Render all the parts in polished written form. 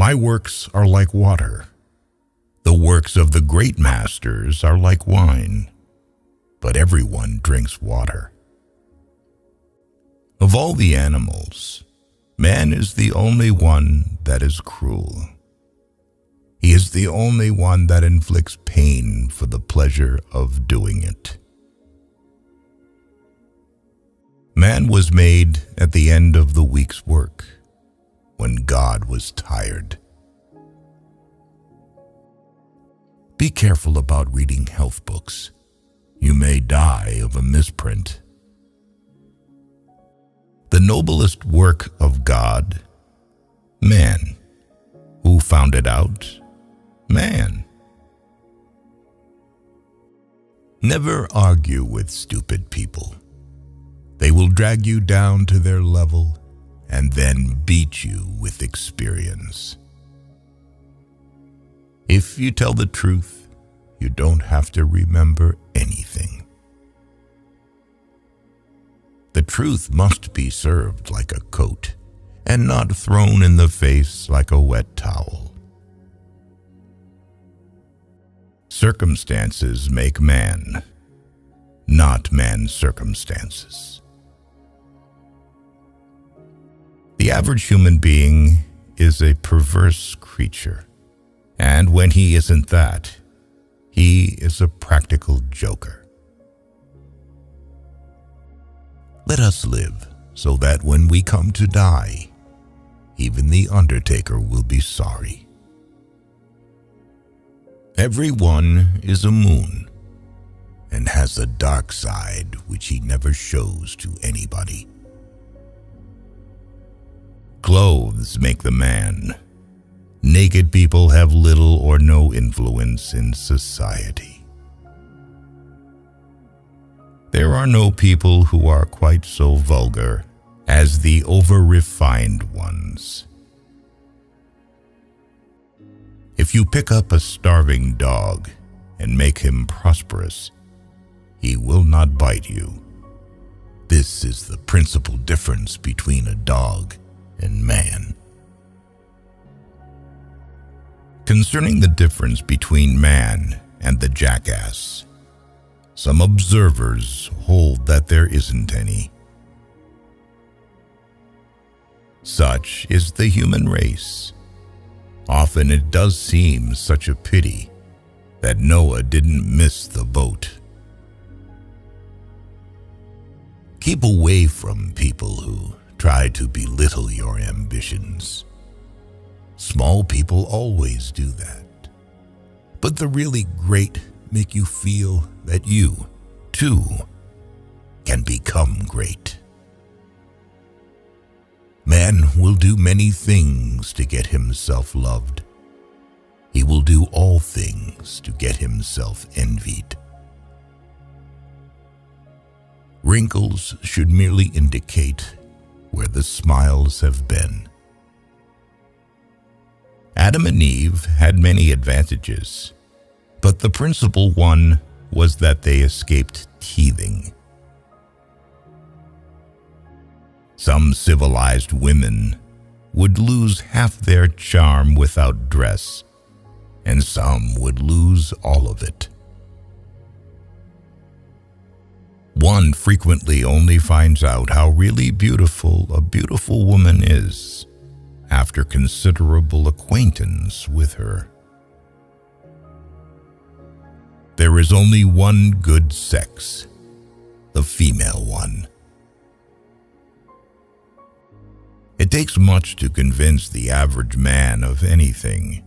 My works are like water. The works of the great masters are like wine, but everyone drinks water. Of all the animals, man is the only one that is cruel. He is the only one that inflicts pain for the pleasure of doing it. Man was made at the end of the week's work, when God was tired. Be careful about reading health books. You may die of a misprint. The noblest work of God, man. Who found it out? Man. Never argue with stupid people. They will drag you down to their level and then beat you with experience. If you tell the truth, you don't have to remember anything. The truth must be served like a coat and not thrown in the face like a wet towel. Circumstances make man, not man's circumstances. The average human being is a perverse creature, and when he isn't that, he is a practical joker. Let us live so that when we come to die, even the undertaker will be sorry. Everyone is a moon and has a dark side which he never shows to anybody. Clothes make the man. Naked people have little or no influence in society. There are no people who are quite so vulgar as the over-refined ones. If you pick up a starving dog and make him prosperous, he will not bite you. This is the principal difference between a dog and man. Concerning the difference between man and the jackass, some observers hold that there isn't any. Such is the human race. Often it does seem such a pity that Noah didn't miss the boat. Keep away from people who try to belittle your ambitions. Small people always do that. But the really great make you feel that you, too, can become great. Man will do many things to get himself loved. He will do all things to get himself envied. Wrinkles should merely indicate where the smiles have been. Adam and Eve had many advantages, but the principal one was that they escaped teething. Some civilized women would lose half their charm without dress, and some would lose all of it. One frequently only finds out how really beautiful a beautiful woman is after considerable acquaintance with her. There is only one good sex, the female one. It takes much to convince the average man of anything,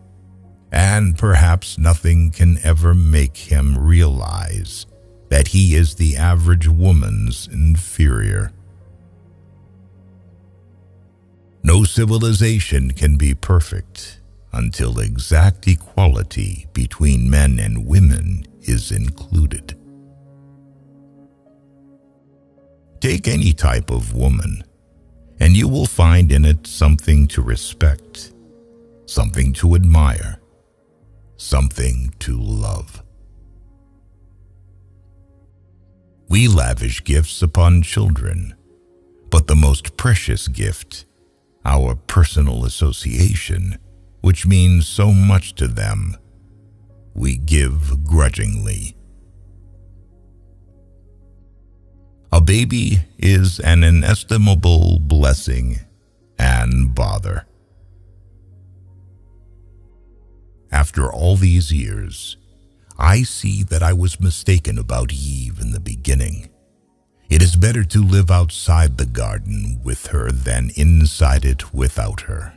and perhaps nothing can ever make him realize that he is the average woman's inferior. No civilization can be perfect until exact equality between men and women is included. Take any type of woman, and you will find in it something to respect, something to admire, something to love. We lavish gifts upon children, but the most precious gift, our personal association, which means so much to them, we give grudgingly. A baby is an inestimable blessing and bother. After all these years, I see that I was mistaken about Eve in the beginning. It is better to live outside the garden with her than inside it without her.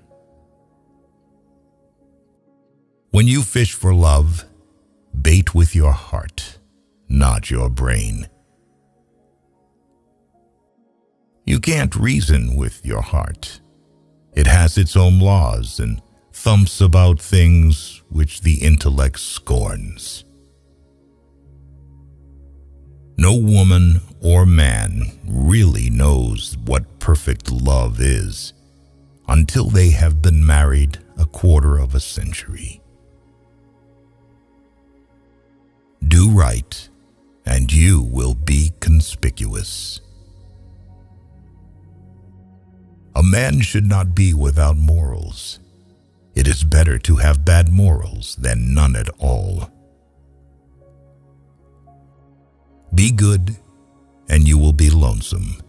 When you fish for love, bait with your heart, not your brain. You can't reason with your heart. It has its own laws and thumps about things which the intellect scorns. No woman or man really knows what perfect love is until they have been married a quarter of a century. Do right, and you will be conspicuous. A man should not be without morals. It is better to have bad morals than none at all. Be good, and you will be lonesome.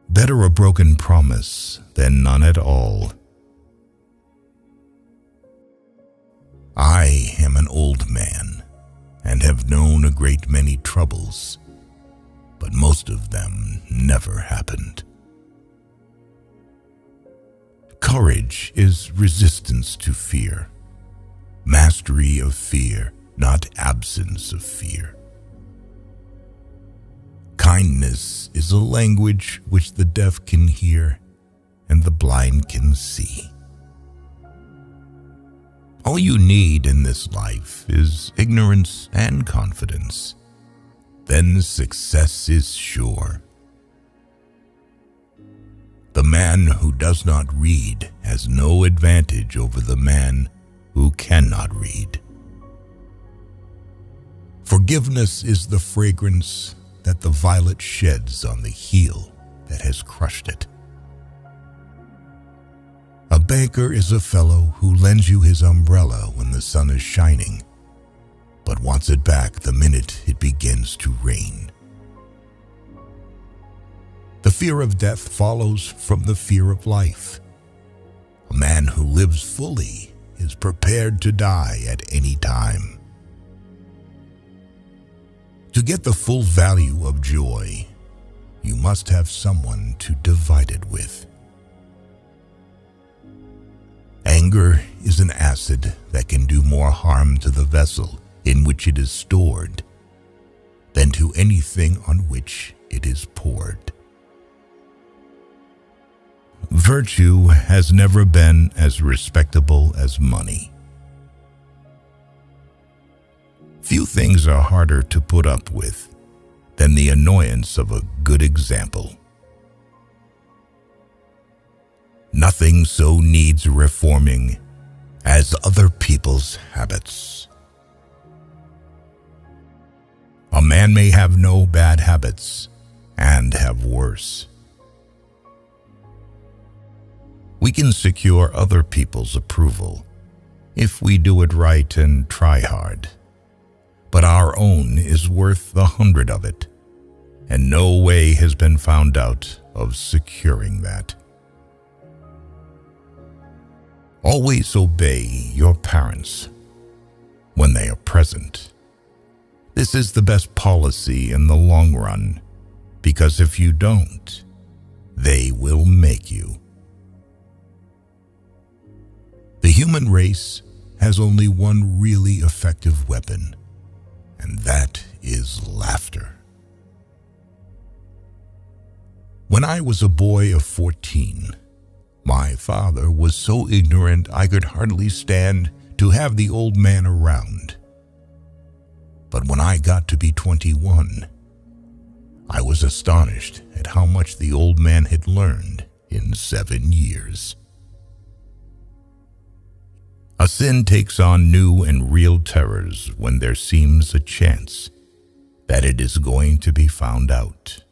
Better a broken promise than none at all. I am an old man, and have known a great many troubles, but most of them never happened. Courage is resistance to fear, mastery of fear, not absence of fear. Kindness is a language which the deaf can hear and the blind can see. All you need in this life is ignorance and confidence. Then success is sure. The man who does not read has no advantage over the man who cannot read. Forgiveness is the fragrance that the violet sheds on the heel that has crushed it. A banker is a fellow who lends you his umbrella when the sun is shining, but wants it back the minute it begins to rain. The fear of death follows from the fear of life. A man who lives fully is prepared to die at any time. To get the full value of joy, you must have someone to divide it with. Anger is an acid that can do more harm to the vessel in which it is stored than to anything on which it is poured. Virtue has never been as respectable as money. Few things are harder to put up with than the annoyance of a good example. Nothing so needs reforming as other people's habits. A man may have no bad habits and have worse. We can secure other people's approval if we do it right and try hard. But our own is worth 100 of it, and no way has been found out of securing that. Always obey your parents when they are present. This is the best policy in the long run, because if you don't, they will make you. The human race has only one really effective weapon, and that is laughter. When I was a boy of 14, my father was so ignorant I could hardly stand to have the old man around. But when I got to be 21, I was astonished at how much the old man had learned in 7 years. A sin takes on new and real terrors when there seems a chance that it is going to be found out.